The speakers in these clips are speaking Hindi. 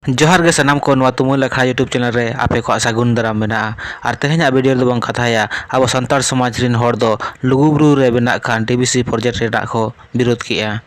जोहार गे सानाम को नवा तुमुल अखड़ा यूट्यूब चैनल रे आपे को सागुन दाराम मेना और तेहेना वीडियो दो बंग कथाया अब संतार समाज रिन हर दो लुगुबुरु रे बेना खान टीबीसी प्रोजेक्ट रे को विरोध किया।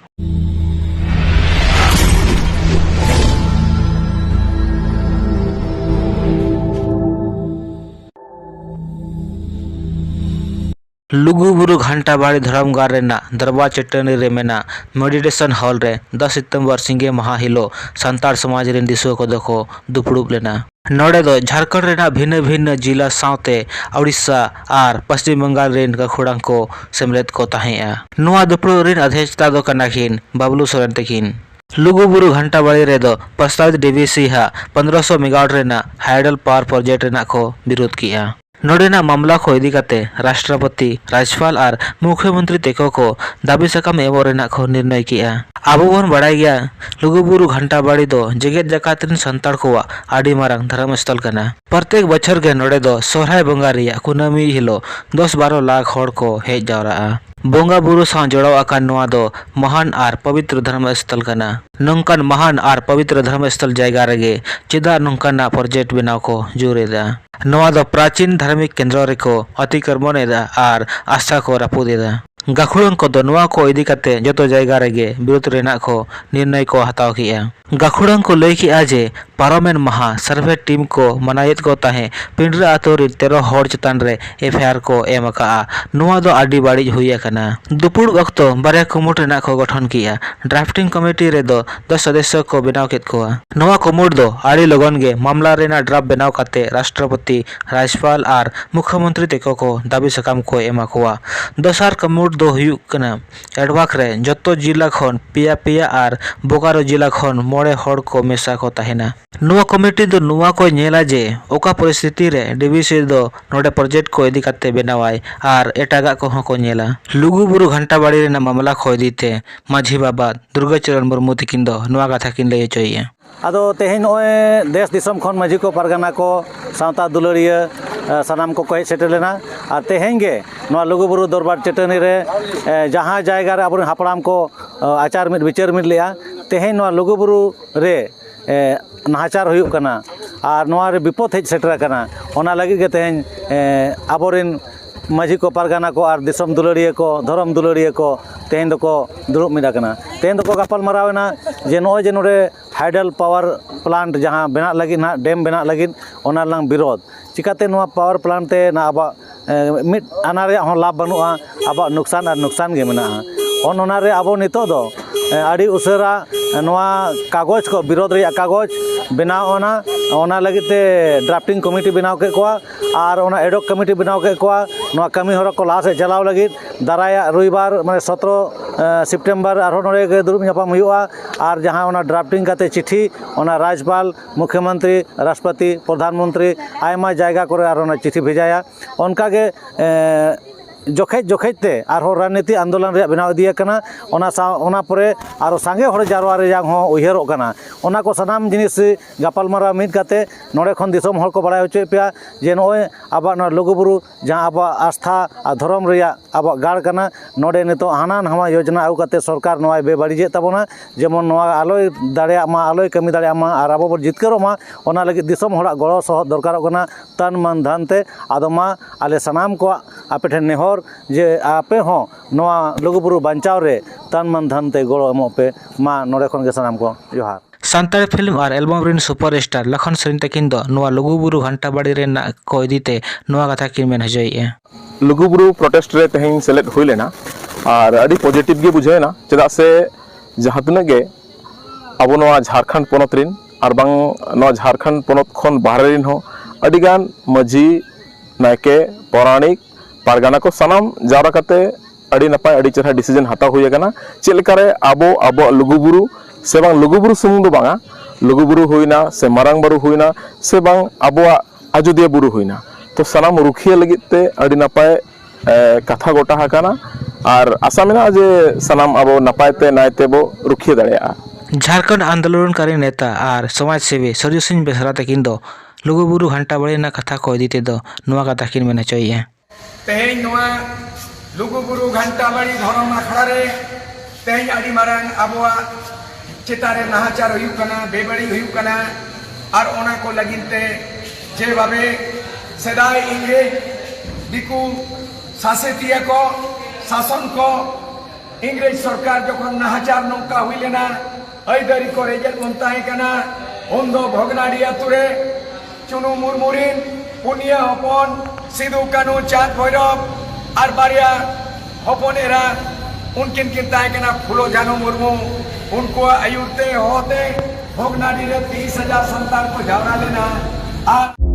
लुगुबुरु घंटा बाड़ी धर्मगार रेना दरबार चट्टानी रे मेना मेडिटेशन हॉल रे 10 सितंबर सिंगे माह हिलो संतार समाज रिन दिसुआ को दको दुपड़ुब लेना। नोड़े दो झारखंड रेना भिन्न भिन्न जिला सावते उड़ीसा और पश्चिम बंगाल रेन गाखुड़ां को सेमलेद को ताहेया। नुआ दुपड़ुब रिन अध्यक्षता दो कनाखिन बाबलू सोरेन तकिन। लुगुबुरु घंटा बाड़ी रे दो प्रस्तावित डीवीसी हा 1500 megawatt Rena hydel power project Rena को विरोध किया। नोडेना मामला को इदी काते राष्ट्रपति राज्यपाल और मुख्यमंत्री तेको को दाबी सकाम एवरेना को निर्णय किया। आबो बन बड़ाई गया लुगुबुरु घंटा बाड़ी दो जेगेत जाकात रिन संतार को आडी मारंग धर्मस्थल कना। प्रत्येक बछर के नोडे दो सोहराय बंगा रिया कुनामी हिलो 10-12 लाख हड़ को हेज जावराआ। बोंगा बुरु सां जोड़ाव आकान नुआ दो महान और पवित्र धर्मस्थल कना। नंकान महान और पवित्र धर्मस्थल जायगा रेगे चेदा नंकाना प्रोजेक्ट बनाव को जोरेदा। नुआ दो प्राचीन धार्मिक केंद्र रेको अतिक्रमण एदा और आस्था को रापुदेदा। गाखुड़न को दो नुआ को इदी काते जतो जायगा रेगे विरोध रेना को निर्णय को हताव किया। गाखुड़न को लई किया जे पारोमेन महा सर्वे टीम को मनायत को ताहे पिंडरा आतो रे 13 हड़ चतान रे एफआईआर को एम का नुआ दो आडी बाड़ी हुई कना। दुपुड़ वक्त बारे कुमुट रेना को गठन किया। ड्राफ्टिंग कमेटी रे दो 10 सदस्य को बनाव केत कोआ। नुआ कुमुट दो आड़ी लगन गे मामला रेना ड्राफ्ट बनाव काते राष्ट्रपति राज्यपाल और मुख्यमंत्री तेको को दाबी सकाम को एमा कोआ। दोसार कमुट दो हुयुक कना एडवाक रे जतो जिला खन पिया पिया और बोकारो जिला खन मोड़े हड़ को मेसा को ताहेना। नुआ कमेटी दो नुआ को नेला जे ओका परिस्थिति रे डीवीसी दो नोडे प्रोजेक्ट को इदी काते बनावाय और एटागा को को नेला। लुगुबुरु घंटा बाड़ी रेना मामला को इदीते माझी बाबा दुर्गाचरण मुर्मू तकिन दो नुआ कथा किन लय चोइए। आदो तेहेन ओए देश दिसम खन माझी को परगना को सावता दुलड़िया सानाम को हेज सेटर लेना और तेहेन गे नोआ लुगुबुरु दरबार चट्टानी रे जहाँ जायगा रे आबोरेन हापड़ाम को आचार मिद विचार मिद लेया तेहेन नोआ लुगुबुरु रे नाहाचार हुयुक कना और नोआ रे विपद हेज सेटर कना ओना लगी के तेहेन आबोरेन माझी को परगना को और दिसम दुलड़िया को धर्म दुलड़िया को तेहेन दको दुरुब मिदा कना। तेहेन दको गापल मारावना जे नोय जे नोडे हाइडल पावर प्लांट जहाँ बना लगी ना डैम बना लगी ओना लंग विरोध चिकाते नोआ पावर प्लांट ते ना आबा मिड आना रे हो लाभ बनुआ आबा नुकसान और नुकसान गे मेना ओना रे आबो नितो दो आड़ी उसरा नोआ कागज को विरोध रे कागज बनाव ओना लगते ड्राफ्टिंग कमिटी बनाव के कोआ और ओना एडोक कमिटी बनाव के कोआ नोआ कमी हर को लासे चलाव लगी दाराया रविवार माने 17 सितंबर और नोडे के दुरुब ᱧᱟᱯᱟᱢ हुआ और जहाँ ओना ड्राफ्टिंग काते चिट्ठी ओना राज्यपाल मुख्यमंत्री राष्ट्रपति प्रधानमंत्री आयमा जायगा करे और ओना चिट्ठी भेजाया उनका के जोखेज जोखेजते और राजनीति आंदोलन रे बनाव दिया कना ओना परे और सांगे हड़ जारवा रे जांग हो उयहरोग कना ओना को सनाम जिनिस गापलमारा मिद काते नोडे खन दिसम हड़ को बड़ाय होचे पेया जे नोय आबा न लुगुबुरु जहाँ आबा आस्था और धर्म रे आबा गाड़ कना नोडे नितो हाना नवा योजना आउ काते सरकार नोय बेबाड़िजे ताबोना जेमन नोआ आलोय दाड़ेया मा आलोय कमी दाड़ेया मा और आबो जितकरो मा ओना लगी दिसम हड़ा गड़ो सह दरकारोग कना तन मन धन ते आदो मा आले सनाम को आपे ठेन नेहर जे आपे हो नोआ लुगुबुरु बांचाव रे तन मन धन ते गड़ो एमो पे मा नोडे खन गे सनाम को जोहार। संताल फिल्म और एल्बम रिन सुपरस्टार लखन सेन तकिन दो नुआ लुगुबुरु घंटा बाड़ी रेना को इदीते नुआ कथा किन मेन हजइए। लुगुबुरु प्रोटेस्ट रे तेहेन सेलेक्ट हुई लेना और अड़ी पॉजिटिव गे बुझेना चेदा से जहाँ तने गे अब नोआ झारखंड पोनत रिन और बांग नोआ झारखंड पोनत खन बाहर रिन हो अड़ीगान माझी नायके पौराणिक पारगाना को सनाम जावरा काते अड़ी नपाय अड़ी चेहरा डिसीजन हताव हुई कना चेलकारे आबो आबो लुगुबुरु से बांग लुगुबुरु सुमुंग दो बांगा लुगुबुरु हुईना से मारांग बुरु हुईना से बांग आबोआ अयोध्या बुरु हुईना तो सनाम रुखिया लगिते अड़ी नपाय कथा गोटा हकाना और आशा मेना जे सनाम आबो नपायते नायते बो रुखिया दाड़ेया। झारखंड आंदोलनकारी नेता और समाज सेवी सरजू सिंह बेसरा तकिन दो लुगुबुरु घंटा बाड़ी ना कथा को इदीते दो नुआ कथा किन मेन चोइए। तेहेन नोआ लुगुबुरु घंटा बाड़ी धर्म आखड़ा रे तेहेन आड़ी मारांग आबोआ चेतारे नाहाचार हुयुक कना बेबाड़ी हुयुक कना और ओना को लगिनते जे भावे सेदाय इंग्रेज दिकू शासितिया को शासन को इंग्रेज सरकार जखन नाहाचार नौका हुई लेना ऐदरी को रेजल बनता उन दो भोगनाडी आतुरे चुनु मुरमुरिन पुनिया हपन सिदु कानू चाँद भैरव और बारिया हपन एरा उनकिन किन फुलो जानो मुर्मू उनको आयुरते होते भोगनाडी रे 30,000 संतान को जावरा लेना।